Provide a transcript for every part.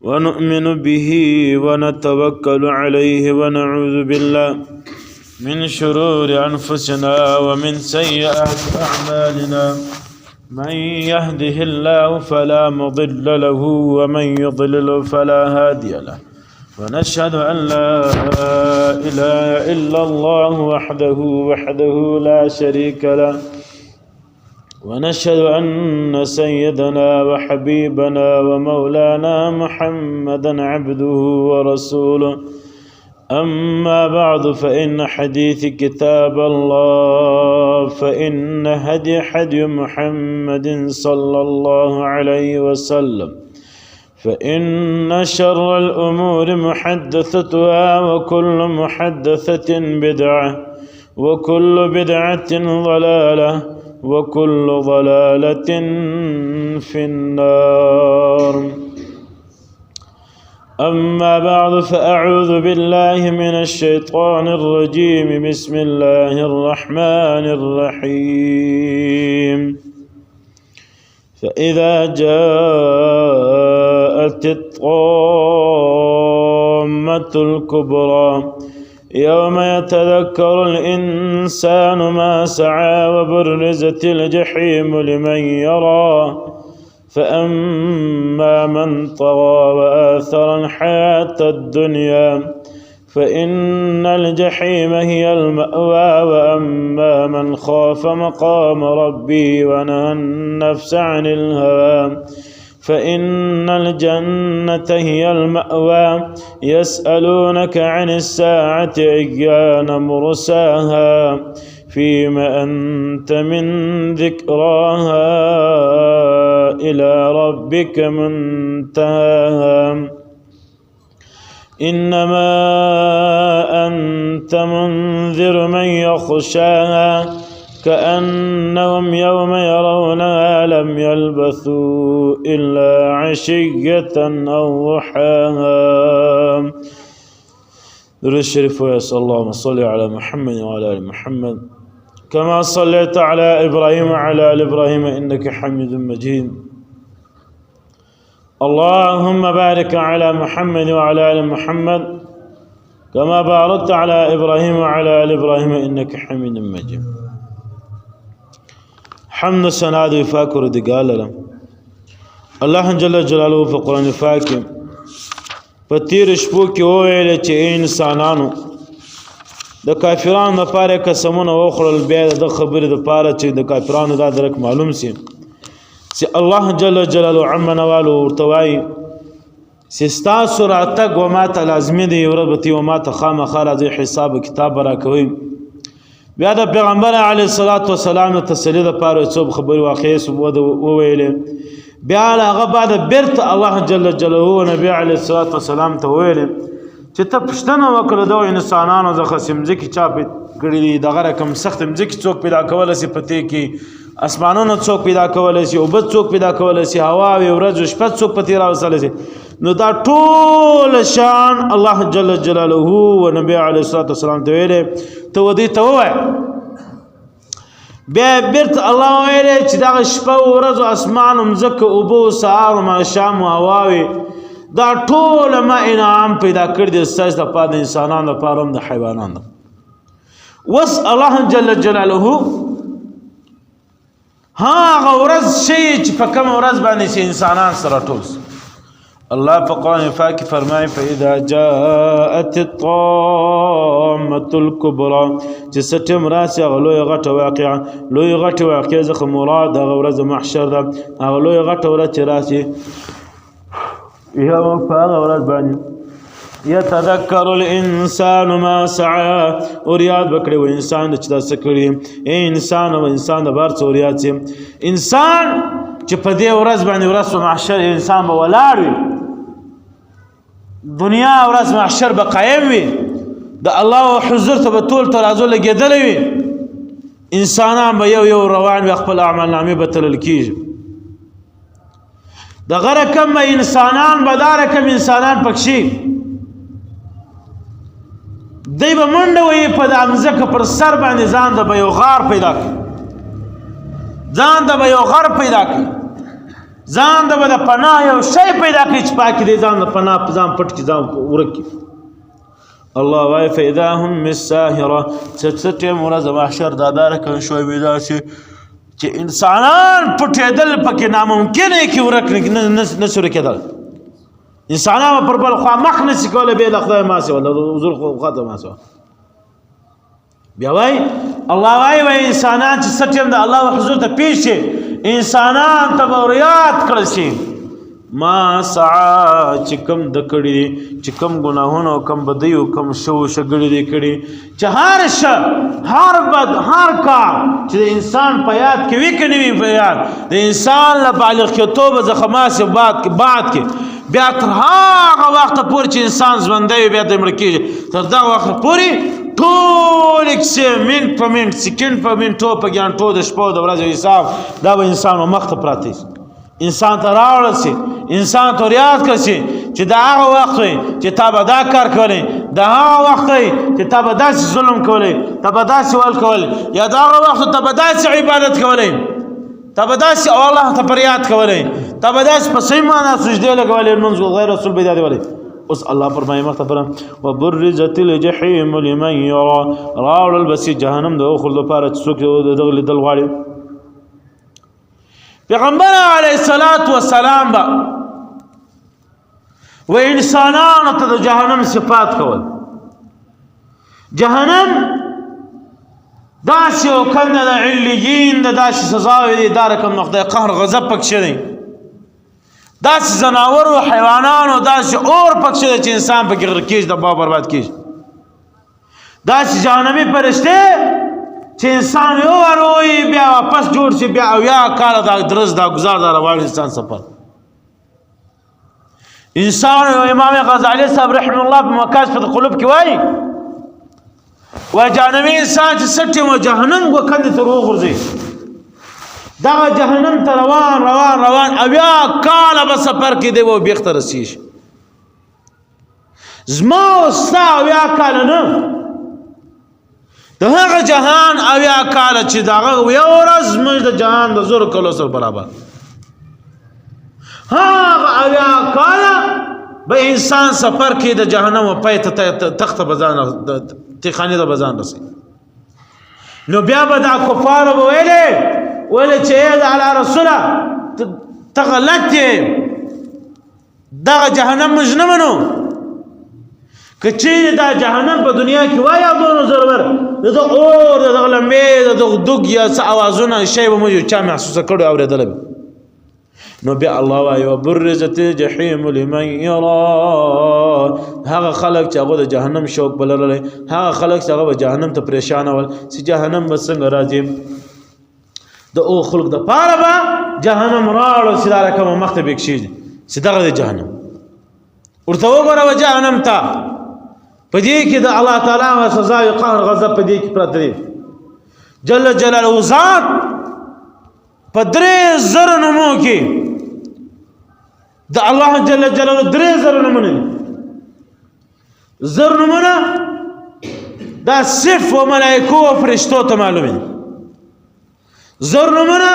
ونؤمن به ونتوكل عليه ونعوذ بالله من شرور أنفسنا ومن سيئات أعمالنا من يهده الله فلا مضل له ومن يضلل فلا هادي له ونشهد أن لا إله إلا الله وحده لا شريك له ونشهد أن سيدنا وحبيبنا ومولانا محمدا عبده ورسوله أما بعد فإن حديث كتاب الله فإن هدي محمد صلى الله عليه وسلم فإن شر الأمور محدثتها وكل محدثة بدعة وكل بدعة ضلالة وكل ضلالة في النار أما بعد فأعوذ بالله من الشيطان الرجيم بسم الله الرحمن الرحيم فإذا جاءت الطامة الكبرى يوم يتذكر الإنسان ما سعى وبرزت الجحيم لمن يرى فأما من طغى وآثر الحياة الدنيا فإن الجحيم هي المأوى وأما من خاف مقام ربه ونهى النفس عن الهوى فإن الجنة هي المأوى يسألونك عن الساعة أيان مرساها فيما أنت من ذكراها إلى ربك منتهاها إنما أنت منذر من يخشاها كأنهم يوم يرونها لم يلبثوا إلا عشية أو ضحاها. درود الشريف ويسأل اللهم صل على محمد وعلى آل محمد كما صليت على إبراهيم وعلى آل إبراهيم إنك حميد مجيد. اللهم بارك على محمد وعلى آل محمد كما باركت على إبراهيم وعلى آل إبراهيم إنك حميد مجيد. حمد سنا د فاکر دی ګالله الله جل جلاله په قرآن پاک په تیر شپو کې وویل چې انسانانو د کافرانو لپاره قسمونه وخړل بیا د خبرې د پاره چې د کافرانو دا درک معلوم سي چې الله جل جلاله عمنا والو ورتوای سستا سوراتک و ما ته لازمي دی وربتی و ما ته خامخا راځي حساب کتاب را کوي. بیا د پیغمبر علیه الصلاۃ والسلام تسلی د پاره څوب خبر واقع سبود وویل بیا هغه بعد بیرته الله جل جلاله نبی علیه الصلاۃ والسلام ته ویل چې ته پښتنه وکړه د انسانانو ځخه سمځکه چا کړی دغه رقم سخت مځکه څوک پیدا کول سي پته کې اسمانونو څوک پیدا کول سي او بد څوک پیدا کول سي هوا او ورځ شپه څوک پتی راوصله سي نو دا ټول شان الله جل جلاله او نبی علیه الصلاۃ والسلام ته ویل ته ودی ته وای بیا بیرته الله ویل چې دا شپه او ورځ اسمان مزکه او بو سهار ما شام او هواوي دا ټول ما انعام پیدا کړ دي ساز د پاد انسانانو لپاره د حیوانانو وس الله جل جلاله ها غورز شي چې په کوم ورځ باندې چې انسانان سره ټول الله په قرآن پاک فرمایي فاذا جاءت الطامة الكبرى چې ستم راسي غلوې غټه واقعه لوی غټه واقعه ځکه مراد غورز محشر ده غلوې غټه ورځ راسي يوم فاغورز باندې يتذكر الانسان ما سعى اورياد بکړي و انسان چې تاسو کړی انسان او انسان د بار څوریات انسان چې په دې ورځ باندې ورځ محشر انسان به ولاړ وي دنیا ورځ محشر به قائم وي د الله حضور ته به ټول ترازو لګیدل وي انسانان به یو روان وي خپل اعمال نامې به تلل کیږي د غره کم انسانان به دار کم انسانان پکشي دی به منډه وي په د امزکه پر سر باندې ځان د به یو غار پیدا کړي ځان د به یو غار پیدا کړي ځان د به د پناه یو شی پیدا کړي چې پاکې دی ځان د پناه په ځان پټ کړي ځان ورک کړي الله وایي فاذا هم بالساهره څه ټیم ورځ محشر دا رقم شوی وي داسې چې انسانان پټېدل پکې ناممکن یې کې ورک نه شو کېدل انسانان پر بل خوا مخ نشي کولی بې له خدای ما سوه د حضور خواته ما سوه بیا وایي الله وایي انسانان چې څه ټیم د الله حضور ته پیش شي انسانان ته به ورياد کړل شي ما سعا چې کم د کړي دي چې کم ګناهونه او کم بدیو کم شو شګړې دي کړي چې هر شه هر بد هر کار چې د انسان په یاد کې وي که نه وي په یاد د انسان له بالغ کېدو به زخماسې بعد کې بیا تر هغه وخته پورې چې انسان ژوندی وي بیا د مړه کېږي تر دغه وخته پورې ټولې کیسې منټ په منټ سکند په منټو په ګانټو د شپو د ورځو حساب دا به انسان مخ ته پراته انسان ته راوړل شي انسان ته ریاض کړي چې دا هغه وخت وي چې تا به دا کار کولی دا هغه وخت وي چې تا به داسې ظلم کولی تا به داسې ول کول یا دا هغه وخت تا به داسې عبادت کولی تا به داسې الله ته فریاد کولی تا به داسې په صحیح معنا سجدې لګولې لمونځ غیر رسول به دې ولې اوس الله فرمایي مخته فرم وبرزت الجحیم لمن یرا راوړل بسې جهنم د خلکو لپاره چې څوک دغه لیدل غواړي پیغمبر علیه الصلاة والسلام با و انسانانو ته د جهنم صفات کول جهنم داسې او کنده د علیین د داسې سزاوې دي دا رقم د خدای قهر غضب پکښې دی داسې ځناور او حیوانانو داسې اور پکښې دی چې انسان پکې غرق کېږي د با برباد کېږي داسې جهنمي فرشتې چې انسان یو وروي بیا واپس جوړ شي بیا اویا کاله دا درز دا گزار دا روان انسان سفر انسان امام غزالی صاحب رحمه الله په مکاشف القلوب کې وایي جهنمي انسان چې سټي و جهنم وکندې ته وغورځي دغه جهنم ته روان اویا کاله به سفر کې دی و بیخته رسیږي زما او ستا اویا کاله نه د هغه جهان اویا کاله چې دغه یو ورځ زموږ د جهان د زرو کلو سره برابر هغه اویا کاله به انسان سفر کې د جهنم و پای ته تخته بزان تخانه د بزان رسي نو بیا به دا کفار به ویلې چې دا علی رسوله ته غلط یې دغه جهنم موږ نه منو که چیرې دا جهنم په دنیا کې وای او دونو ضرور دغه اور دغه لمبې دغه دوګ یا څه اوازونه شی به موږ چا محسوسه کړو اورېدل نو بیا الله وایي وبرزت الجحیم لمن یرا هغه خلک چې هغه د جهنم شوق بلللی هغه خلک چې هغه به جهنم ته پریشان ول چې جهنم به څنګه راځي د او خلق د پاره به جهنم راړو چې دا رقم مخ ته بکشي چې دغه د جهنم ورته وګوره جهنم ته په دې کې د الله تعالی او سزا او قهر غضب په دې کې پراته دي جل جلاله ذات په 3000 نومو کې د الله جل جلاله 3000 نومونه زر نومونه دا صف و ملائکو و فرشتو ته معلومه زر نومونه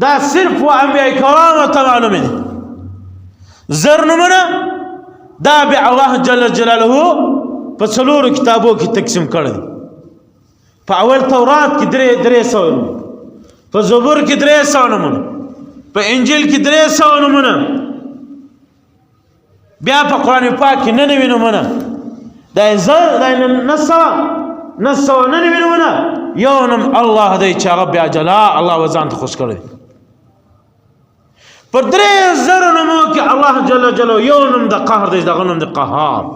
دا صرف و انبیاء کرام ته معلومه زر نومونه دا به الله جل جلاله په څلورو کتابو کې تقسیم کړل په اول تورات کې درې سو په زبور کې 300 نمونه په انجیل کې 300 نمونه بیا په قران پاک کې 99 نمونه دا نص 99 نمونه یو نم الله دې چې هغه بیا جلا الله وزن ته خوش کړی پر 3000 نمو کې الله جل جلاله یو نم د قهر دې دغه نم د قهار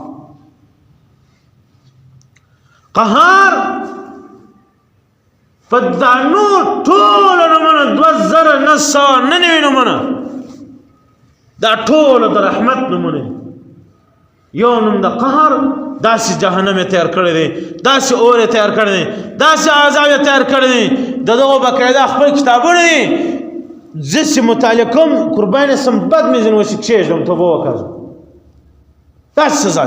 پدانو ټول نمونه 2999 نمونه دا ټول د رحمت نمونه یو نم د قهر داسې جهنم تیار کړی دی داسې اور تیار کړی دی داسې عذاب تیار کړی دی دغه باقاعده خپل کتابونه دي زس متعلقم قربان سم بد میزن وشي کېږم ته وکړ داسې سزا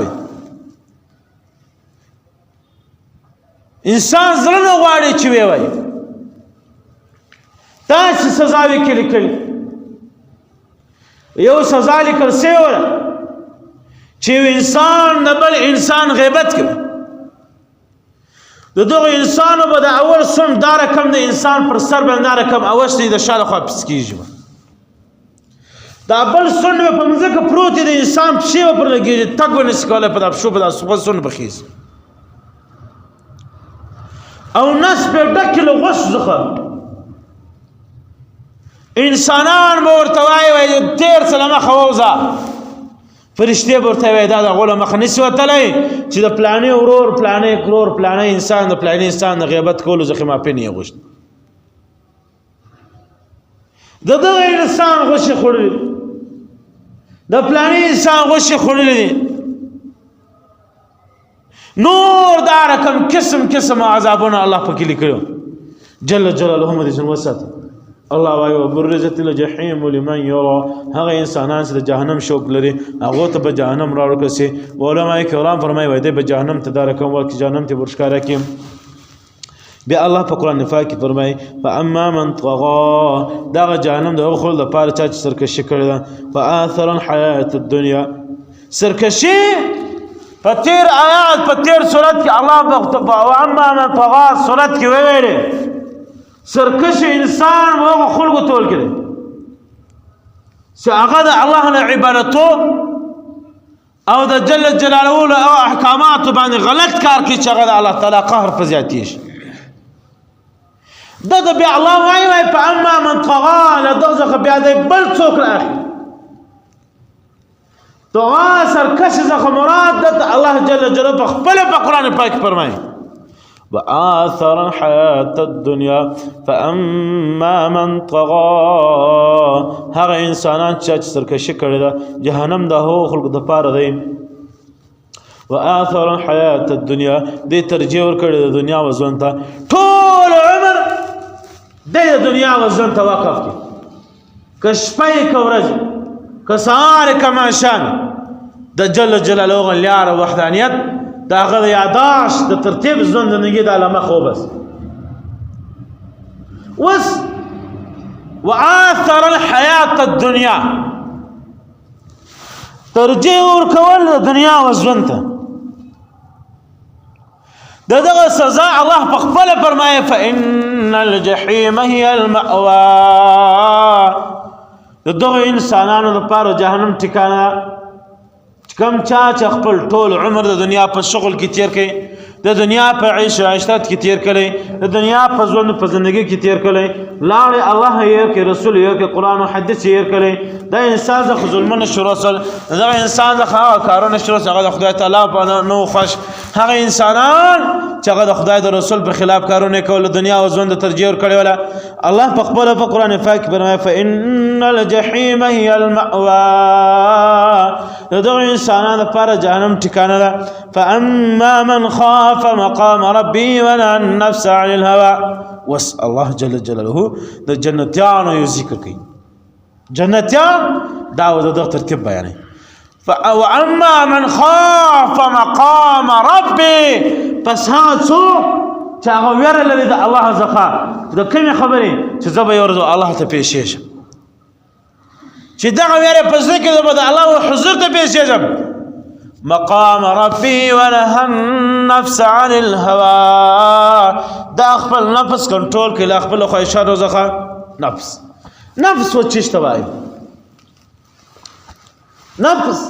انسان زړه نه غواړي چې وی وای داسې سزاوي کې لیکل یو سزا لیکل سوې وه چې یو انسان د بل انسان غیبت کوي د دغه انسانو به د اول سن دا رقم د انسان پر سر باندې دا رقم اوښتی د شا لخوا پس کېږي دا بل سن به په مځکه پروت دی د انسان پښې به پر لګېږي تګ به نشي کولی په دا پښو په دا سن به خېږي او نس به ډک کړي له غوښو څخه انسانان به ورته وایي تېر څه له مخه ووځه فرشتې به ورته وایي دا د هغو له مخه نشي وتلی چې د پلانې ورور پلانې کرور پلانې انسان د پلانې انسان د غیبت کولو څخه ماپین یې غوښتي د دغه انسان غوښې خوړلي د پلانې انسان غوښې خوړلي دي نور دا رقم قسم قسم عذابونه الله پکې لیکلي جل جلاله دې ځان وساتي الله وایي وبرزت الجحیم لمن یرا هغه انسانان چې د جهنم شوق لري هغو ته به جهنم راوړل شي علماء کرام فرمایي وایي دی به جهنم ته دا رقم ورکړي جهنم ته ورښکاره کړي بیا الله په قرآن پاک کې فرمایي فاما من طغى دغه جهنم د هغو خلکو لپاره چا چې سرکشي کړې ده فآثر الحیات الدنیا سرکشي په تېر آیات په تېر صورت کې الله واما من طغى صورت کې وویلې سرکش انسان و هغو خلکو ټول کړي چې هغه د الله له عبادتو او د جل جلاله له احکاماتو باندې غلط کار کوي چې هغه د الله تعالی قهر په زیاتې شي دغه بیا الله وایي فاما من طغى له دغه څخه بیا دی بل څوک رااخلي طغى سرکش څخه مراد د الله جل جلاله په خپله په قرآن پاک فرمایي وآثر الحياة الدنيا فأما من طغى هغه انسانان چې سرکشي کړې ده جهنم د هغو خلکو دپاره دی وآثر الحياة الدنيا دې ترجیح ورکړې د دنیا و ژوند ته ټول عمر دی د دنیا و ژوند ته وقف کړي که شپه یې که ورځ که سهار یې که ماښام د جل جلاله هغه لاره وحدانیت د هغه د یاداشت د ترتیب ژوند زندګي د له مخه وبس اوس وآثر الحیات الدنیا ترجیح ورکول د دنیا و ژوند ته د دغه سزا الله په خپله فرمایي فإن الجحیم هي المأوى د دغه انسانانو لپاره جهنم ټکانه کم چا چې خپل ټول عمر د دنیا په شغل کې تیر کړي د دنیا په عیش عشرت کې تیر کړي د دنیا په ژوند په زندګۍ کې تیر کړي لاړې الله یې کې رسول یې کې قرآن او حدیث یې کړي دا انسان د ظلمونه شروع سل دا انسان د کارونه شروع هغه د خدای تعالی په نو خوش هغه انسانان چې هغه د خدای د رسول په خلاف کارونه کول دنیا او ژوند ترجیح ورکړي ولا الله په خپل په قرآن پاک فرمایي فإن الجحیم هي المأوى دغه انسانانو لپاره جهنم ټکانه ده فأما من خاف مقام ربي ونهى النفس عن الهوى وس الله جل جلاله د جنتیانو یو ذکر کوي جنتیان دا د ترتیب بیانوي واما من خاف مقام ربي پس هغه څوک چې هغه ویره لري د الله څخه د کومې خبرې چې زه به یو ورځ الله ته پیښېږم چې دغه ویره په زړه کې د الله حضور ته پیښېږم مقام ربي ونهى النفس عن الهوى دا خپل نفس کنټرول کړي له خپل خواهشاتو څخه نفس و چیش ته وایي نفس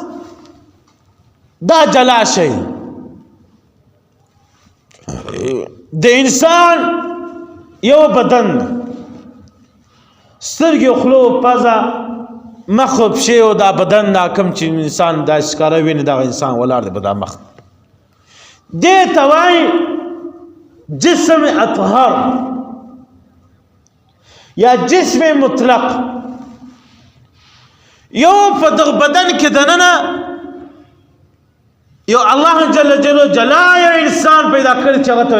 دا جلا شي د انسان یو بدن سترګې خولو پزه مخ پښې او دا بدن دا کوم چې انسان دا ښکاره ویني دغه انسان ولاړ دی په دا مخ دې ته وایي جسم اطهر یا جسم مطلق یو په دغه بدن کې دننه یو الله جل جلاله یو انسان پیدا کړی چې هغه ته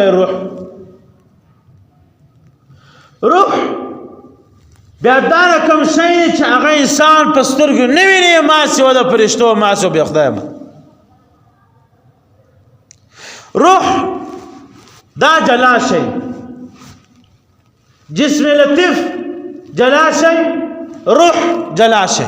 روح بیا دا کوم شی چې هغه انسان په سترګو نه ویني ما سوا د فرشتو ما سوا بیا خدای روح دا جلا شي جسم لطیف جلا شي روح جلا شي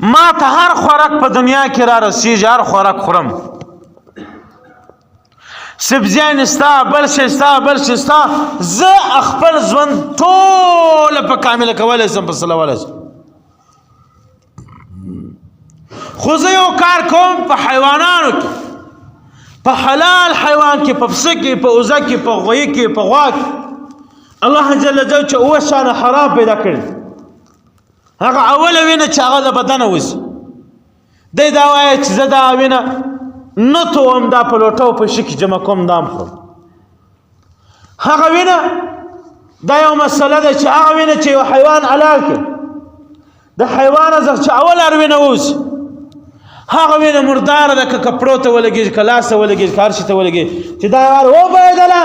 ما ته هر خوراک په دنیا کې را رسیږي، هر خوراک خورم، سبزیان ستا، بل شی ستا، بل شی ستا، زه خپل ژوند ټوله په کامله کولی شم، په سلولی شم. خو زه یو کار کوم په حیوانانو کې، په حلال حیوان کې، په پسه کې، په اوزه کې، په غویي کې، په غوا کې الله جل جلاله چې اوه شانه حرام پیدا کړي، هغه اوله وینه چې هغه د بدنه وځي، دی دا وایي چې زه دا وینه نه توم، دا په لوټه او په شي کې جمع کوم، دا هم خورم. هغه وینه دا یو مسله ده چې هغه وینه چې یو حیوان حلال کړي، د حیوان څخه چې اول وینه وځي، هغه وینه مرداره ده، که کپړو ته ولګېږي، که لاس ته ولګېږي، که هر شي ته ولګېږي، چې دا وبهېدله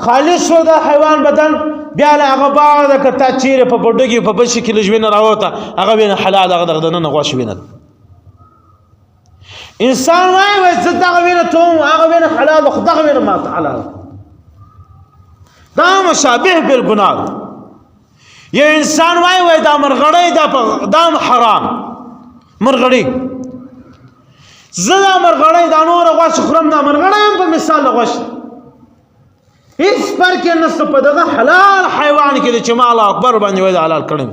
خالص شو د حیوان بدن، بیا له هغه باغ ده، که تا چیرې په بډو کې په بل شي کې لږ وینه راوته، هغه وینه حلال، هغه دغه دننه غوښه وینه ده. انسان وایي زه دغه وینه توم، هغه وینه حلال ده، خو دغه وینه ماته حلال ده. دا مشابه بالګناه ده. یو انسان وایي دا مرغړی دا حرام، مرغړی، زه دا مرغړی دا نوره غوښه خورم، دا مرغړی هم په مثال د غوښې هېڅ فرق یې نشته په دغه حلال حیوان کې دی چې ما الله اکبر باندې وایي دا حلال کړی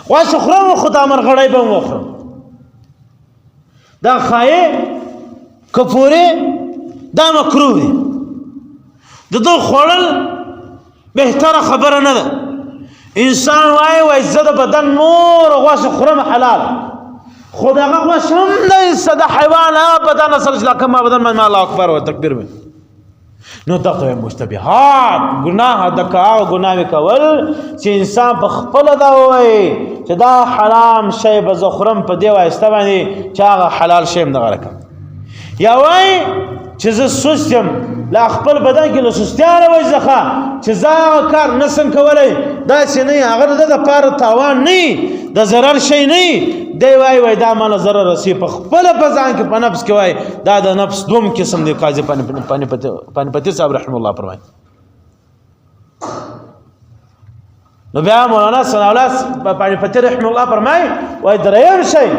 غوښه خورم، خو دا مرغړی به هم وخورم. دا خایې کپورې دا مکروه دی، د ده خوړل بهتره خبره نه ده. انسان وایي زه د بدن نور غوښه خورم حلال، خو دغه غوښه هم نه د حیوان بدن سره چې دا کوم بدن باندې الله اکبر و تکبیر وایي، نو دغه مشتبهات ګناه ده. که هغه ګناه کول چې انسان په خپله دا ووایي چې دا حرام شی به زه خورم، په دې واسطه باندې چې هغه حلال شی هم دغه رقم، یا وایي چې زه سست یم، له خپل بدن کې له سستیا راوځي څخه چې زه هغه کار نشم کولی، داسې نه، هغه د ده دپاره تاوان نه، د ضرر شی نه، دی وایي دا ماله ضرر رسي، په خپله په ځان کې په نفس کې وایي دا د نفس دوم قسم دی. قاضي پانیپتي صاحب رحمه الله فرمایي. نو بیا مولانا ثناءالله پانیپتي رحمه الله فرمایي وایي دریم شی،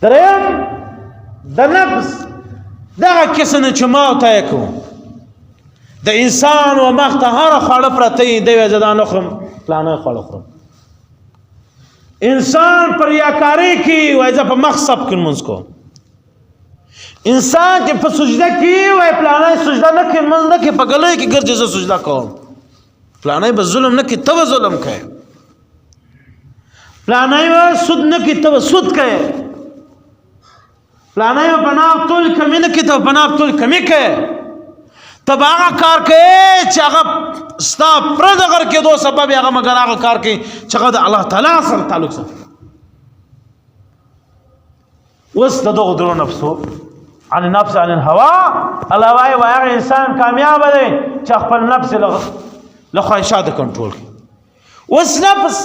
دریم د نفس دغه قسم چې ما ورته یې کوم، د انسان و مخ ته هره خواړه پرته وي، دی وایي زه دا نه خورم، فلانی خواړه خورم. انسان پر ریاکارۍ کې وایي زه په مخ سب کې لمونځ کوم، انسان چې په سجده کې وایي پلانی سجده نه کوي، لمونځ نه کوي، په ګلۍ کې ګرځي زه سجده کوم، پلانی به ظلم نه کوي، ته به ظلم کوې، پلانی به سود نه کوي، ته به سود کوې، پلانی به پناه تول کمی نه کوي، ته به پناه تول کمی کوې، ته به هغه کار کوې چې هغه ستا پرده غر کېدو سبب هغه، مګر هغه کار کوي چې هغه د الله تعالی سره تعلق ساتي. اوس د دغو درو نفسو عن النفس عن الهوا، الله وایي هغه انسان کامیاب دی چې خپل نفس له خواهشاتو کنټرول کړي. اوس نفس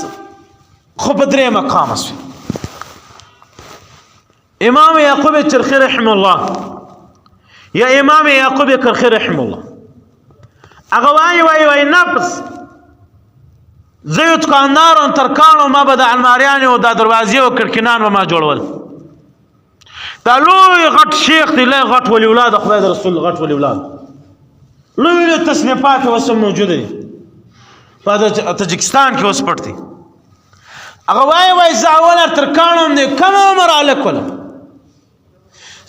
خو په درې مقامه شوي. امام یعقوب چرخی رحمه الله یا امام یعقوب کرخی رحمه الله هغه وایي نفس زه یو دکاندار وم، ترکاڼ ما به د الماریانې او دا دروازې او کړکینان به ما جوړول. دا لوی غټ شیخ دی، لوی غټ ولی اولاد خدای د رسول غټ ولی اولاد، لوی لوی تصنیفات اوس هم موجوده دي په تاجکستان کې اوس پټ دي. هغه وایي زه اوله ترکاڼ وم، د کم عمر هلک ولم،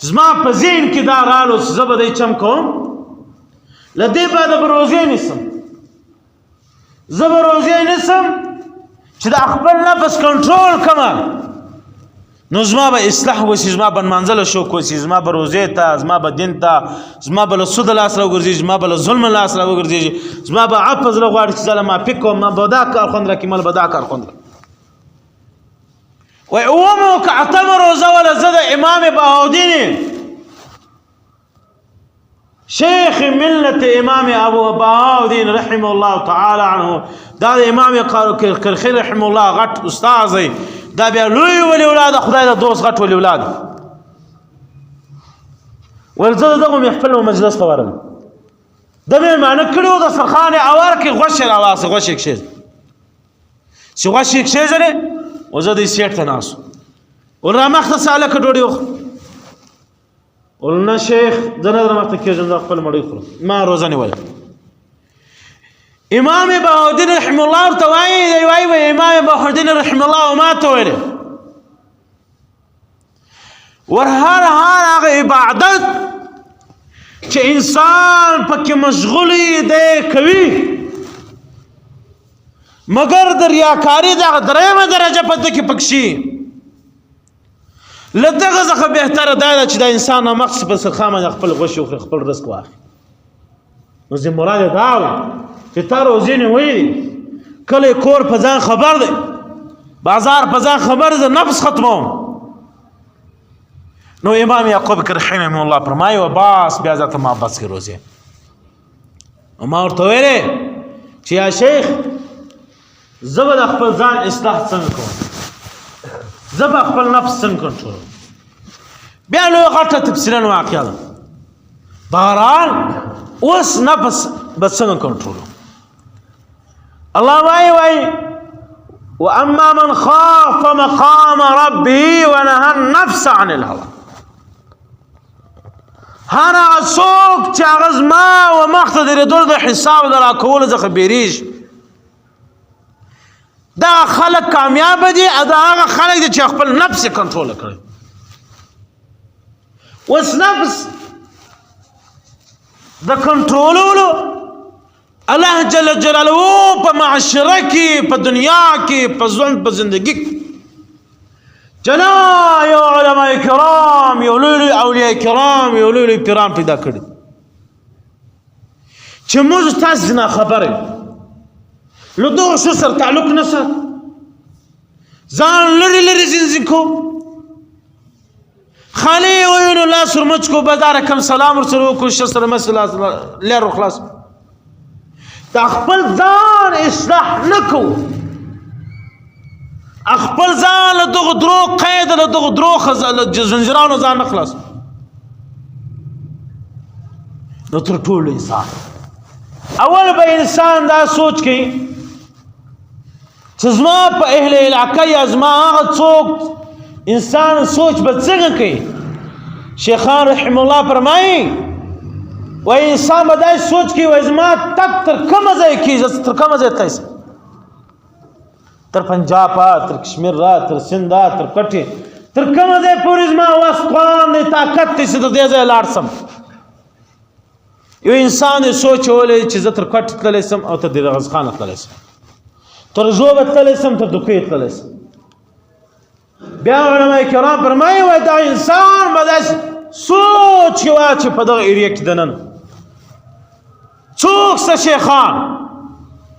زما په ذهن کې دا رالو چې زه به دی چم کوم، له دې بعده به روزې نیسم، زه به روزې نیسم چې د خپل نفس کنټرول کړم، نو زما به اصلاح وشي، زما به نمانځله شوق وشي، زما به روزې ته، زما به دین ته، زما به له سود لاس راوګرځېږي، زما به له ظلم لاس راوګرځېږي، زما به عفو زړه غواړي چې زه له معافي کوم، ما به دا کار خوند راکړي، مله به دا کار خوند راکړي. وایي اومه که اتمه روزه وله زه د امام بهاءالدین شیخ ملت امام ابو بهاءالدین رحمه الله تعالی عنه، دا د امام کرخی رحمه الله غټ استاد دی، دا بیا لوی ولی اولاد خدای د دوست غټ ولی اولاد. ویل زه د دغه محفل او مجلس ته ورغلم، ده مېلمانه کړي وو، دسترخوان یې اوار کړي، غوښې راواخېستې، غوښې یې کښېږدي چې غوښې یې کښېږدلې، وزه دې سیټ ته ناست ول را مخته سه هلکه ډوډۍ وخوره ول نه شیخ زه نه در مخته کېږم زه خپل مړۍ خورم ما روزه نیوله امام بهاءالدین رحمه الله ورته وایي دی وایي امام بهاءالدین رحمه الله ما ته ویلې ور هر هغه عبادت چې انسان پکې مشغول دی کوي مگر د ریاکاري دغه درېیمه درجه په ده کې پکې شي له دغه څخه بهتره دا ده چې دا انسان نامقص په سرخا باندې خپل غوښې وخوري خپل رزق واخلي نو زه مراد یې دا وي چې تا روزې نیولې کله کور په ځان خبر دی بازار په ځان خبر دی نفس ختموم نو امام یعقوب رحمه الله فرمایي و باس بیا ځاته ما بس کې روزې ما ورته ویلې چې یا شیخ زه به د خپل ځان اصلاح څنګه کوم زه به خپل نفس څنګه کنټرول بیا لویه غټه تفصیلا واقعه ده بهرحال اوس نفس به څنګه کنټرول الله وایي واما من خاف مقام ربه ونهى النفس عن الهوى هر هغه څوک چې هغه زما و مخته درېدلو د حساب د راکولو څخه بیریږي دا خلک کامیاب دي دا هغه خلک دي چې خپل نفس یې کنټرول کړي اوس نفس د کنټرولولو الله جل جلاله په معاشره کې په دنیا کې په ژوند په زندگی کې جنا یو علماء کرام یو لوی اولیاء کرام یو لوی پیران پیدا کړي چې موږ تاسو نه خبره له دغه شو سره تعلق نه سره ځان لري لري زنځکو خالي وینو لا سرمچ کو بازار کم سلام ورسره کو شسر مسله لیر خلاص دا خپل ځان اصلاح نکو خپل ځان له دغه درو قید له دغه درو زنجیرانو ځان نخلاص نو تر ټولو انسان اول به انسان دا سوچ کوي چې زما په اهل علاقه یا زما هغه څوک انسان سوچ به څنګه کوي شیخان رحم الله فرمایي و انسان به دا سوچ کوي و زما تک تر کومه ځای کېږي تر کومه ځای تاسو تر پنجاب تر کشمیر را تر سند تر کټي تر کومه ځای پورې زما واس قوم نه طاقت دې څه دې ځای لاړ سم یو انسان سوچ ولې چې زه تر کټ تللی سم او تر دې غزخانه تللی سم تر زوبه تللی سم تر دوکې تللی سم بیا علماء کرام فرمایي وای دا انسان به داسې سوچ یې واچي په دغه ایریا کې دننه څوک څه شیخان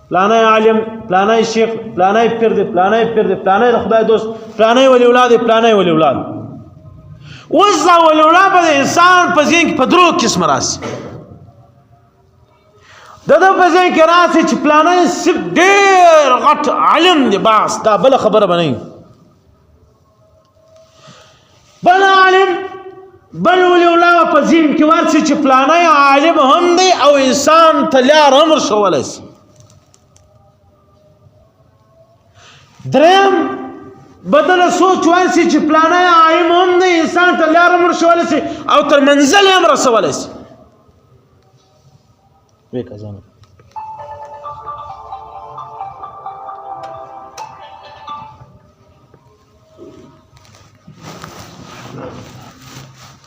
پلانی عالم پلانی شیخ پلانی پیر دی پلانی پیر دی پلانی د خدای دوست پلانی ولی اولاد دی پلانی ولی اولاد اوس دا ولی اولاد به د انسان په ذهن کې په درو قسمه راسي د ده په ذهن کې راسي چې پلانی صرف ډېر غټ علم دی بس دا بله خبره به نه وي بل عالم بل ولی اولاد په ذهن کې ورسي چې پلانی عالم هم دی او انسان ته لار هم ورښولی شي دریم بدل سوچ ورسي چې پلانی عالم هم دی انسان ته لار هم ورښولی شي او تر منزل هم رسولی شي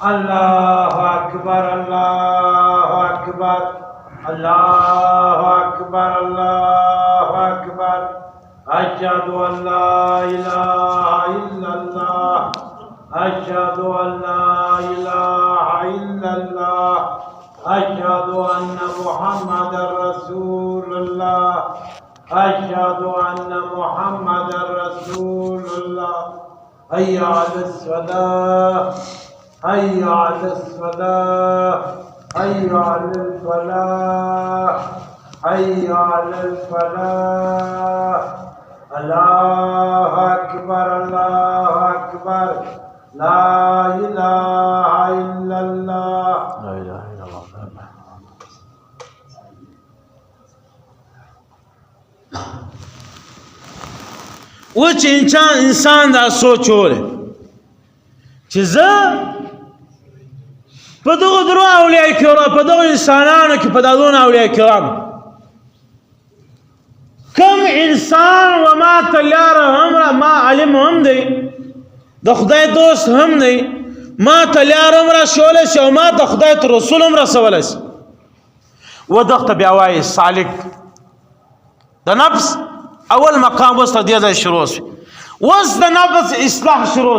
الله اکبر الله اکبر الله اکبر الله اکبر اشهد ان لا اله الا الله اشهد ان لا اله الا الله اشهد ان محمد رسول الله اشهد ان محمد رسول الله حي على الصلاه حي على الصلاة حي على الفلاح حي على الفلاح الله أكبر الله أكبر لا إله إلا الله لا إله إلا الله و چې انسان دا سوچ وله چې زه په دغه درو اولیاء کرام په دغه انسانانو کې په دغه اولیاء کرام کم انسان وما تلار هم ما علم هم دی د خدای دوست هم دی ما تلار هم را شوله شو ما د خدای رسول هم رسول شي و دغه بیا وای سالک د نفس اول مقام وسط دی د شروع وس د نفس اصلاح شروع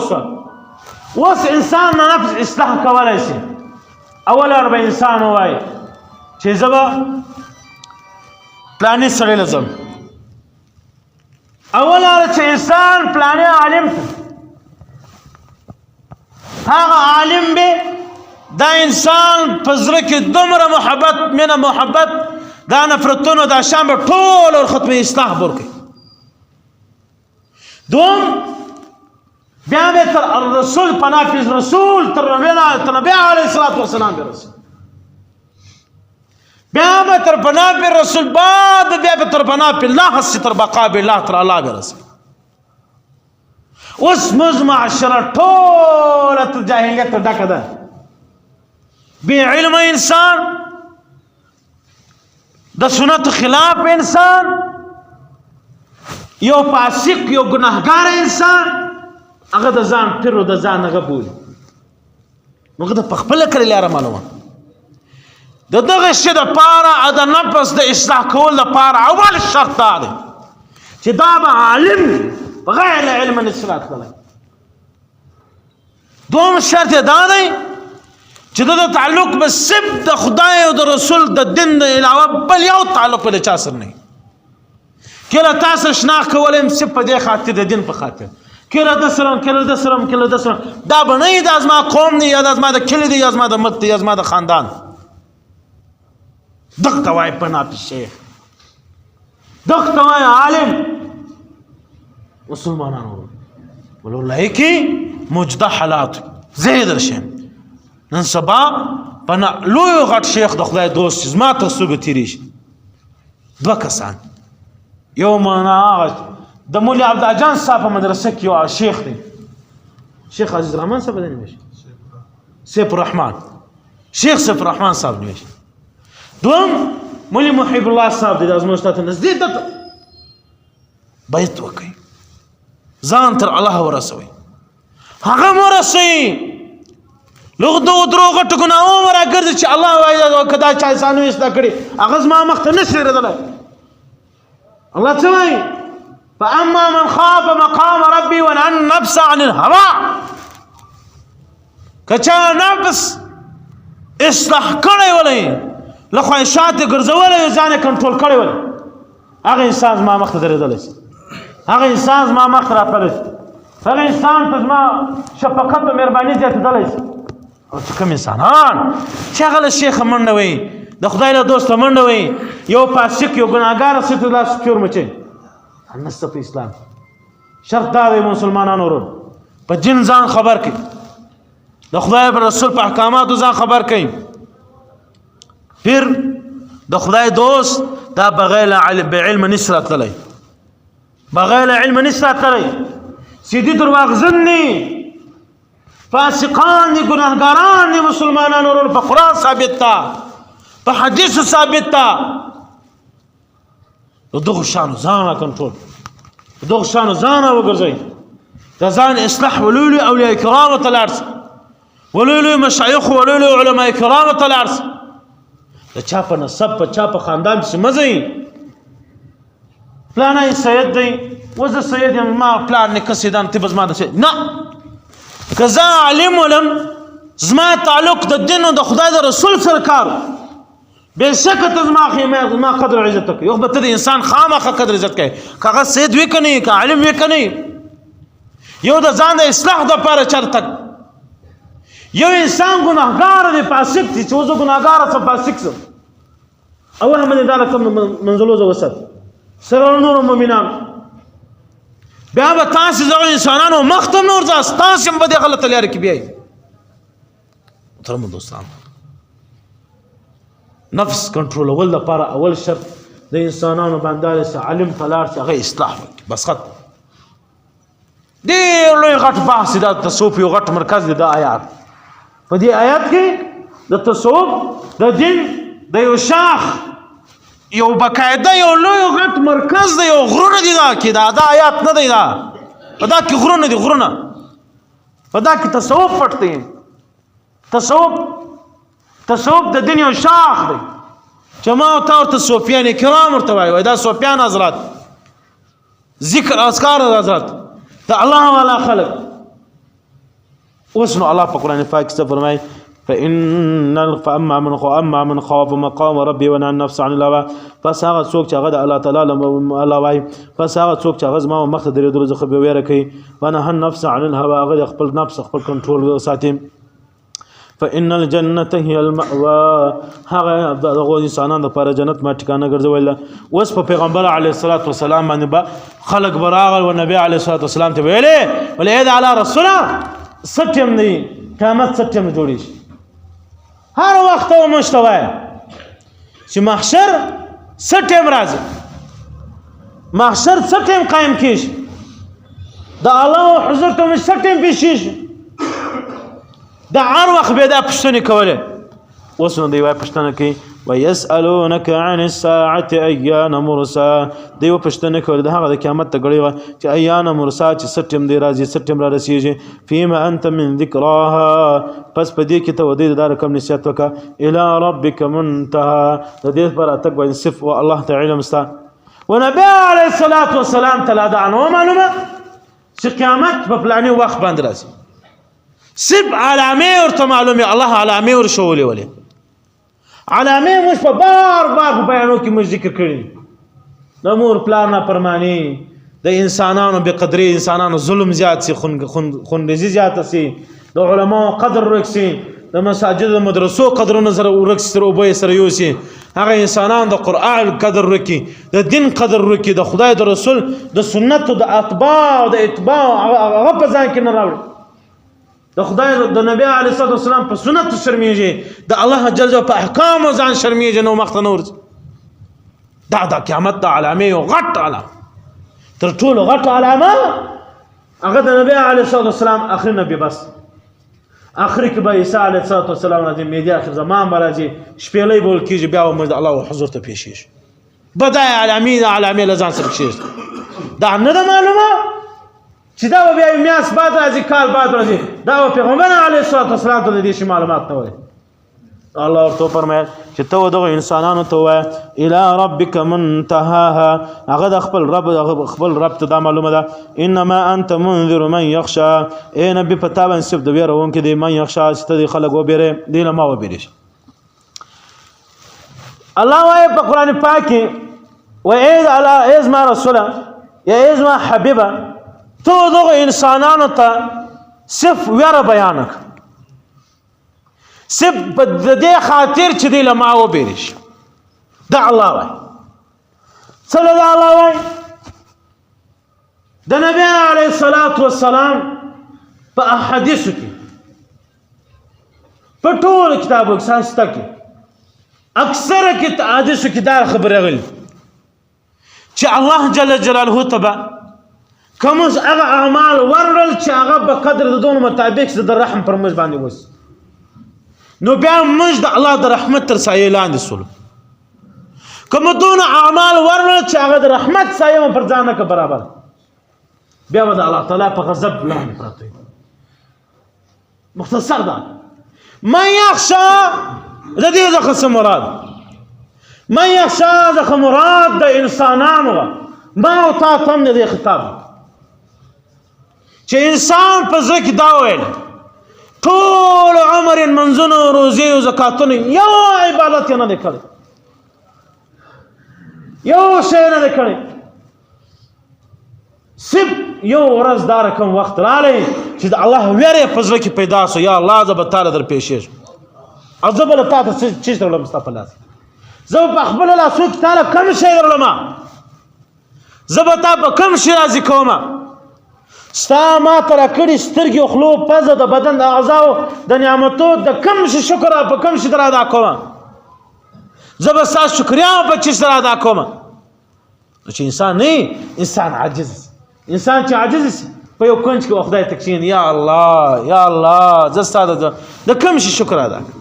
وس انسان د نفس اصلاح کولای شي اول 40 انسان وای چې زبا پلانې سره لازم اول چې انسان پلانې عالم هغه عالم به دا انسان پزره کې دومره محبت منه محبت دا نفرتونو دا شام به ټول اور ختمه اصلاح ورکړي دوم بیا به تر الرسول پنافذ رسول تر نبی علیه الصلاۃ والسلام به رسول بیا به تر پنافذ رسول بعد بیا به تر پنافذ الله حس تر بقا بالله تر الله به رسول اوس مجمع معاشره ټول تر جاهلیت ډکه ده بی علم انسان د سنت خلاف انسان یو فاسق یو گناهګار انسان هغه د ځان پیر او د ځان هغه بولي موږ د خپل کړی لاره معلومه د دغه شی د پاره د نفس د اصلاح کول د پاره اول شرط دا دی چې دا به عالم بغیر علم نصرات کړي دوم شرط دا دی چې د تعلق به صرف د خدای او د رسول د دین نه علاوه بل یو تعلق په چا سره نه کله تاسو شناخ کولم صرف په دې خاطر د دین په خاطر کله د سلام دا به نه د ازما قوم نه یا د ازما د کلی دی یا ازما د ملت یا ازما د خاندان دغه وای په ناپی شیخ دغه وای عالم مسلمانانو ولولای کی مجد حالات زید رشم نن سبا پنا لوی غټ شیخ د خدای دوست زما ته سوګ تیریش دوه کسان یو معنا د مولا عبد الجان صاحب مدرسه کې یو شیخ دی شیخ عزیز الرحمن صاحب دی نوښ سیف الرحمن شیخ سیف الرحمن صاحب نوښ دوم مولا محب الله صاحب دی د ازمشتات نزدې د بیت وکي ځان تر الله ورسوي هغه ورسوي لوګ دو دروغ ټکوناو ورا ګرځي چې الله وایي کدا چا انسانو استا کړي هغه ما مخ ته نشي ردل الله څه وایي فاما من خاف مقام ربي ونهى النفس عن الهوى کچا نفس اصلاح کړي ولې لخواهشات ګرځولې ځان کنټرول کړي ولې هغه انسان ما مخ ته ردل هغه انسان ما مخ را پرست هغه انسان ته ما شفقت او مهرباني زیات دلای او کوم انسانان چې هغه شیخ منډه وي د خدای له دوست منډه وي یو فاسق یو ګناګار ست الله سپور مچي نست په اسلام شرط دا دی مسلمانانو ورو په جن ځان خبر کړي د خدای پر رسول په احکاماتو ځان خبر کړي پھر د خدای دوست دا بغیر علم نصرت لای بغیر علم نصرت لای سیدی درواغزن نی فاسقان دي ګناهګاران دي مسلمانانو ورو په قرآن ثابت تا په حدیث ثابت تا دغه شانو ځان کنټرول دغه شانو ځان وګرځي د ځان اصلاح ولولي اولیاء کرام تلارس ولولي مشایخ ولولي علماء کرام تلارس د چا په نسب په چا په خاندان چې مزي پلان سید دی وزه سید ما پلان نه کسیدان ته بزما ده نه کزا علم ولم زما تعلق د دین او د خدای د رسول سره کار بشک ته زما خیمه ما قدر عزت کوي یو به انسان خامخه قدر عزت کوي کاغه سید وکني کا علم وکني یو د ځان د اصلاح د لپاره چرته یو انسان ګناهګار دی فاسق دی چې وزو ګناهګار څه فاسق څه اول هم دا کوم منزلو زو وسط سره نور مؤمنان بیا به تاسو زغ انسانانو مختم نور ځاس تاسو هم به غلطه لار کې بیاي محترم دوستان نفس کنټرول ول لپاره اول شرط د انسانانو باندې علم فلار چې هغه اصلاح وکړي بس خط ډېر لوی غټ بحث دا تصوف یو غټ مرکز دی دا آیات. په دې آیات کې د تصوف د دین د یو شاخ یو بقاعده یو لوی غټ مرکز دی، یو غرونه دي دا کې دا آیات نه دی، دا په دا کې غرونه دي، غرونه په دا کې تصوف پټ دی. تصوف د دین یو شاخ دی چې ما او تا ورته صوفیان کرام ورته وایي، دا صوفیان حضرات ذکر اذکار حضرات د الله والا خلق. اوس نو الله په قرآن پاک کې فرمایي فاما من خاف مقام ربي ونهى النفس عن الهوى، پس هغه څوک چې هغه د الله تعالی الله وایي، پس هغه څوک چې هغه زما مخ ته درېدلو څخه به ویره کوي، ونهى النفس عن الهوى، هغه خپل نفس خپل کنټرول ساتي. فإن الجنة هي المأوى، هغه دغه انسانانو لپاره جنت ما ټکانه ګرځول. اوس په پیغمبر علیه الصلاۃ والسلام باندې با خلق براغل او نبی علیه الصلاۃ والسلام ته ویلې ولې دا علی رسوله ستیم دی قیامت ستیم جوړی شي. هر وخت او مشتوي چې محشر ستیم راځي، محشر ستیم قائم کیږي، د الله حضور ته ستیم پیښیږي، دا هر وخت به دا پښتنه کوله. اوس نو دی وای پښتنه کوي ويسألونك عن الساعة أيان مرسا، دی و پښتنه کوله د هغه د قیامت ته غړي چې أيان مرسا چې سټم دی راځي سټم را رسیږي. فيما أنت من ذكراها، پس په دې کې ته ودې دا رقم نصیحت وکا. إلى ربك منتهى، د دې پر اتک باندې صف او الله تعالی علم ستا. ونبي عليه الصلاة والسلام تلا دا نو معلومه چې قیامت په پلاني وخت باندې راځي. سب علامه ورته معلومه، الله علامه ورشولې ولې علامه مش په بار په بیانو کې مش ذکر کړی. د مور پلار نه پرمانی، د انسانانو به قدرې، انسانانو ظلم زیات سي، خونریزي زیات سي، د علماء قدر ورکسي، د مساجد د مدرسو قدرونه سره ورکسي، تر وبې سره یوسي. هغه انسانان د قرآن قدر ورکي، د دین قدر ورکي، د خدای د رسول د سنت د اتباع د اتباع هغه په ځان کې نه راوړي. د خدای د نبی علیه الصلاه والسلام په سنت شرمېږي، د الله جل جلاله په احکام ځان شرمېږي، نو مخ ته نه ورځي. دا قیامت د علامه یو غټ علامه، تر ټولو غټ علامه هغه د نبی علیه الصلاه والسلام اخر نبی، بس اخر کې به عیسی علیه الصلاه والسلام راځي، میدی اخر زمان به راځي، شپېلۍ به ول کېږي، بیا به د الله حضور ته پیښیږي. بدای علامې له ځان سره کېږي. دا نه ده معلومه چې دا به بیا میاس بعد راځي، کال بعد راځي، دا به پیغمبر علیه الصلاه والسلام ته د دې شي معلومات نه وایي. الله ورته فرمایل چې ته دغه انسانانو ته وایه الی ربک منتهاها، هغه د خپل رب ته دا معلومه ده. انما انت منذر من یخشا، ای نبی په تا باندې صرف د ویرونکي دی، من یخشا چې ته د خلک وبېرې، دې نه ما وبېرې. الله وایي په قرآن پاک کې ای زما رسوله یا ای زما حبیبه، تو دغه انسانانو ته صرف ویره بیان کړه، صرف د دې خاطر چې دی له ما وبېرې شي. دا الله وایي. څه دا الله وایي؟ د نبی علیه الصلاة والسلام په احادیثو کې، په ټولو کتابو کې سانسته کې، اکثره کې احادیثو کې دا خبره غلي چې الله جل جلاله ته به کوم هغه اعمال ورل چې هغه په قدر د دون مطابق د رحم پر موږ باندې وس، نو بیا موږ د الله د رحمت تر سایه لاندې سولو. کوم دون اعمال ورل چې هغه د رحمت سایه پر ځان نه برابر، بیا به د الله تعالی په غضب لاندې پراته. مختصر ده من یخشا د دې څخه مراد، من یخشا څخه مراد د انسانانو ما او تا ته هم د خطاب چې انسان په زړه کې دا ویل ټول عمر منځونو روزي او زکاتونه یو عبادت نه دی کړی، یو شی نه دی کړی، صرف یو ورځ دا رقم وخت رالی چې د الله ویره په زړه کې پیدا سو، یا الله زه به تاله در پیښېږم او زه به له تا ته څه درولم ستا په لاس، زه به په خپلو لاسو کې تاله کم شی درولم، زه به تا په کم شي راضي کومه، ستا ما ته راکړي سترګې خولو پزه د بدن د اعضاو د نعمتو د کم شي شکر په کم شي در ادا کومه، زه به ستا شکریا په چیز در ادا کومه. چې انسان نه، انسان عاجز، انسان چې عاجز شي په یو کونج کې خدای ته کښېني یا الله یا الله زه ستا د کوم شي شکر ادا کړم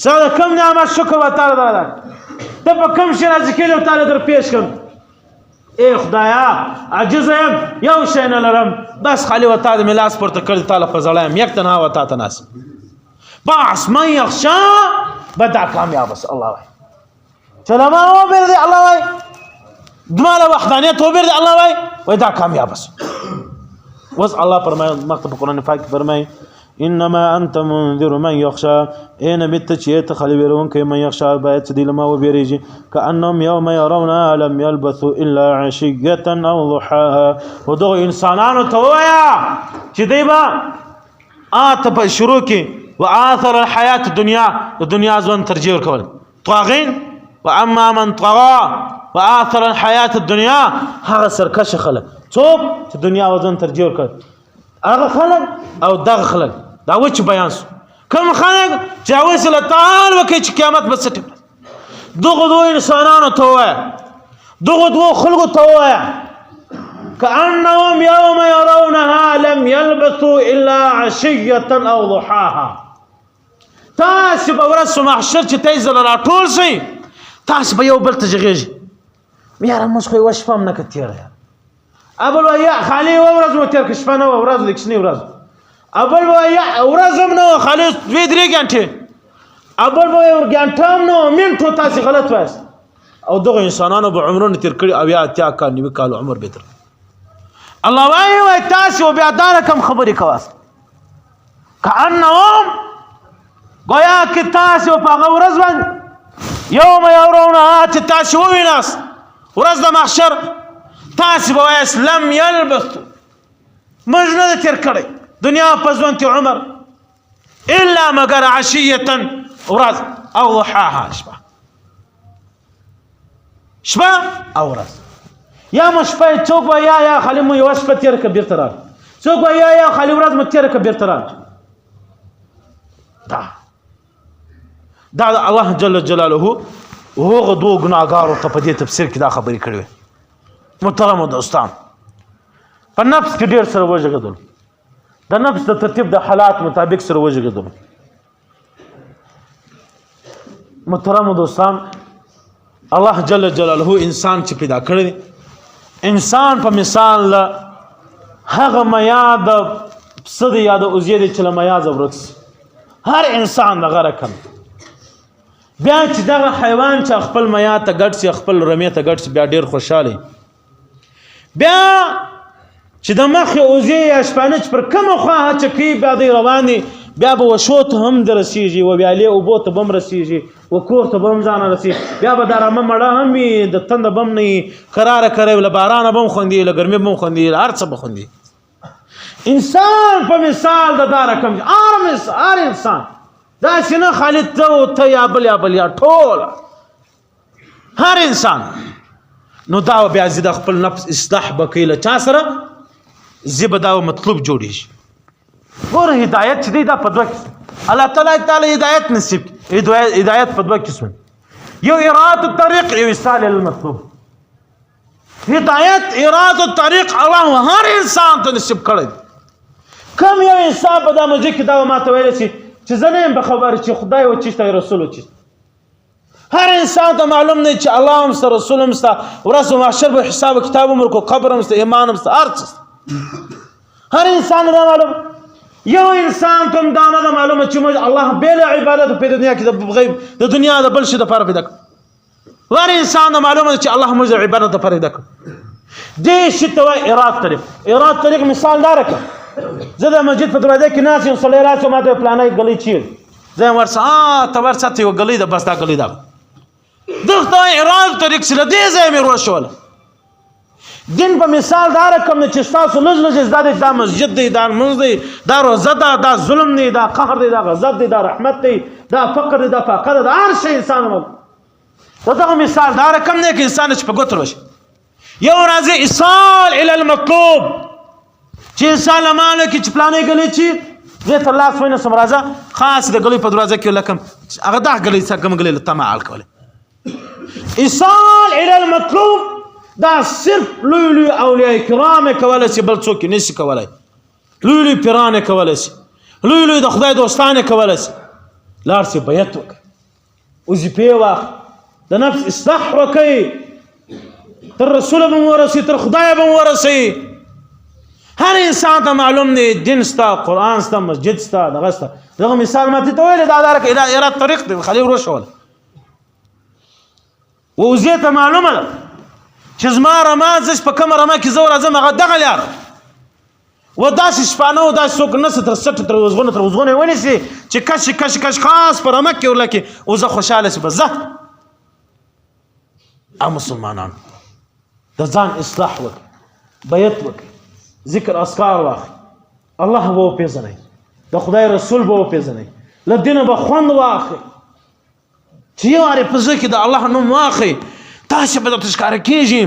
ستا د کوم نعمت شکر به تا ادا کړم ته په کوم شي راضي کېږې او تا در پیش کړم ای خدایا عاجز یم یو شی نه لرم بس خالي و تا د مې لاس پورته کړی تا له په زړه یم یک تنها و تا ته ناست بس من یخشا به دا کامیاب است الله وایي چې له ما وبېرېدې الله وایي زما له وحدانیت وبېرېدې الله وایي وایي دا کامیاب است اوس الله فرمایي مخکې په قرآن پاک کې فرمایي انما انت منذر من یخشا ای نبي ته چې ته خالي ویرونکی من یخشا باید چې دوی له ما وبېرېږي كأنهم یوم یرونها لم یلبثوا الا عشیة او ضحاها و دغو انسانانو ته ووایه چې دوی به ته په شروع کې وآثر الحیات الدنیا د دنیا ژوند ترجیح ورکول طاغین واما من طغى وآثر الحیات الدنیا هغه سرکشه خلک څوک چې دنیا ژوند ترجیح ورکول هغه خلک او دغه خلک دا وچ بیان شو کوم خلک چې وسله تعال وکړي چې قیامت به څه دغه دوه انسانانو ته ووایه دغه دوه خلکو ته ووایه كأنهم يوم يرونها لم يلبثوا إلا عشية أو ضحاها تاسو به ورځ محشر چې ته یې زله راټول شئ تاسو به یو بل ته غږېږي یاره موږ خو یوه شپه هم نه کړه تېره ابل وایي یا خالي یوه ورځ مو تېر کړه شپه نه وه ورځ د کښېنۍ ورځ ابل به وایي ورځ هم نه وه خالي دوې درې ګنټې ابل به وایي ګنټه هم نه وه منټو تاسې غلط وایاست او دغو انسانانو به عمرونه تېر کړي اویا اتیا کال نوي کال عمر به تر الله وایي تاسې و بیا دا رقم خبرې کواست كأنهم گویا کې تاسې په هغه ورځ باندې یوم یرونها چې تاسې وویناست ورځ د محشر تاسې به وایاست لم یلبثوا موږ نه ده تېر کړی دنیا په ژوند کې عمر الا مګر عشیة ورځ او ضحاها شپه او ورځ یا مو شپه څوک وایي یا خالي مو یوه شپه تېره کړه بېرته راغله څوک وایي یا خالي ورځ مو تېره کړه بېرته راغله دا د الله جل جلاله هغه دوه ګناهګارو ته په دې تفسیر کې دا خبرې کړې وې محترمو دوستان په نفس کې ډېر سره وژغېدل د نفس د ترتیب د حالات مطابق سره وژغېدل محترمو دوستان الله جل جلاله انسان چې پیدا کړی دی انسان په مثال له هغه میاد پسه دی یا د وزې دی چې له میازه ورک سي هر انسان دغه رقم بیا چې دغه حیوان چې خپل میا ته ګډ سي خپل رمې ته ګډ سي بیا ډېر خوشحاله بیا چې د مخې وزې یا شپانه چې پر کومه خوا هڅه کوي بیا دی روان دي بیا به وشو ته هم د رسېږي و ویالې اوبو ته به هم رسېږي و کور ته به هم ځانه رسېږي بیا به دا رمه مړه هم وي د تنده به هم نه وي کراره کری له بارانه به هم خوندي له ګرمۍ به هم خوندي له هر څه به خوندي انسان په مثال د دا رقم هر انسان داسې نه خالد ته یا بل یا ټول هر انسان نو دا بیا زه د خپل نفس اصلاح به کوي له چا سره زه به دا مطلوب جوړېږي ګوره هدایت چې دی دا په دوه قسم الله تعالی هدایت نصیب هدایت په دوه قسم یو اراده الطريق یو ایصال المطلوب هدایت اراده الطريق الله هر انسان ته نصیب کړی کم یو انسان په دا مزه کې دا ماته ویل شي چې زه نه یم په خبر چې خدای و چیسته رسول و چیسته هر انسان ته معلوم نه چې الله هم سته رسول هم سته ورځ محشر به حساب کتاب هم ورکو قبر هم سته ایمان هم سته هر څه هر انسان دا معلوم یو انسان ته دا نه معلومه چې موږ الله بېله عبادت په دنیا کې د غیب د دنیا د بل شي دپاره پیدا کړو هر انسان ته معلومه چې الله موږ د عبادت دپاره پیدا کړو دې شي ته وایي اراده طریق مثال دا راکړه زه د مسجد په دروازه کې ناست یم سړی راسي ما ته پلانی ګلۍ چیر زه یم ورسه ته ورسه ته یوه ګلۍ ده بس دا ګلۍ ده دغه ته وایي اراده طریق چې له دې ځایه مې روشوله دین په مثال دا رقم نه چې ستاسو لږ زده دی دا مسجد دی دا لمونځ دی دا روزه ده دا ظلم دی دا قهر دی دا غضب دی دا رحمت دی دا فقر دی دا فاقه ده دا هر شی انسان د دغه مثال دا رقم نه که انسان چې په ګوتو راشي یو راځي ایصال الی المطلوب چې انسان له ماله کې چې پلانې ګلۍ چې زه تر لاس ونیسم راځه خاص د ګلۍ په دروازه کې لکم هغه دا ګلۍ څه کوم ګلۍ له تمعال کولی ایصال الی المطلوب دا صرف لوی اولیاء کرام کولی شي بل څوک نشي کولی لوی لوی پیران کولای شي، لوی لوی د خدای دوستان کولای شي. لاړ شي بیعت وکړي، وظیفې واخلي، د نفس اصلاح وکړي، تر رسول به مو ورسي، تر خدای به مو ورسي. هر انسان ته معلوم دی دین ستا، قرآن ستا، مسجد ستا، دغه ستا. دغه مثال ما ته ویل دا دار کې ایراد طریق دی خالي وروشول. ووزې ته معلومه ده چې زما رما زه په کومه رما کې زه ورځم هغه دغه لار و داسې شپانه و داسې څوک نسه تر سټ تر وزغونه ونیسي چې کش خاص په رمه کې ورلکې او زه خوشحاله شي. بس زه او مسلمانانو د ځان اصلاح وکړي، بیعت وکړي، ذکر اذکار واخلي، الله به وپېژنئ، د خدای رسول به وپېژنئ، له دینه به خوند واخلئ. چې یو وارې په زړه کې د الله نوم واخلئ، تاسې به درته ښکاره کېږي.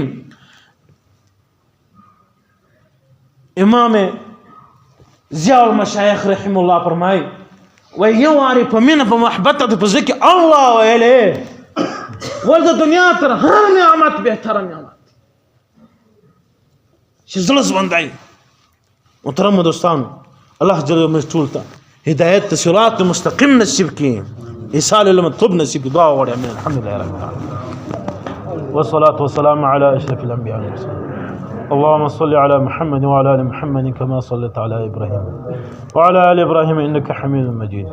امام ضیاء المشایخ رحم الله فرمایي وایي یو وارې په مینه په محبت ته په زړه کې الله ویلې ول د دنیا تر هر نعمت بهتره نعمت چې زړه ژوندی. محترمو دوستانو، الله جل جلاله موږ ټول ته هدایت ته صراط مستقیم نصیب کړي، ایصال المطلوب نصیب کړي. دعا وغواړئ. امین. الحمدلله رب العالمین والصلاة والسلام على أشرف الأنبياء والمرسلين. اللهم صل على محمد وعلى آل محمد كما صليت على إبراهيم وعلى آل إبراهيم إنك حميد مجيد.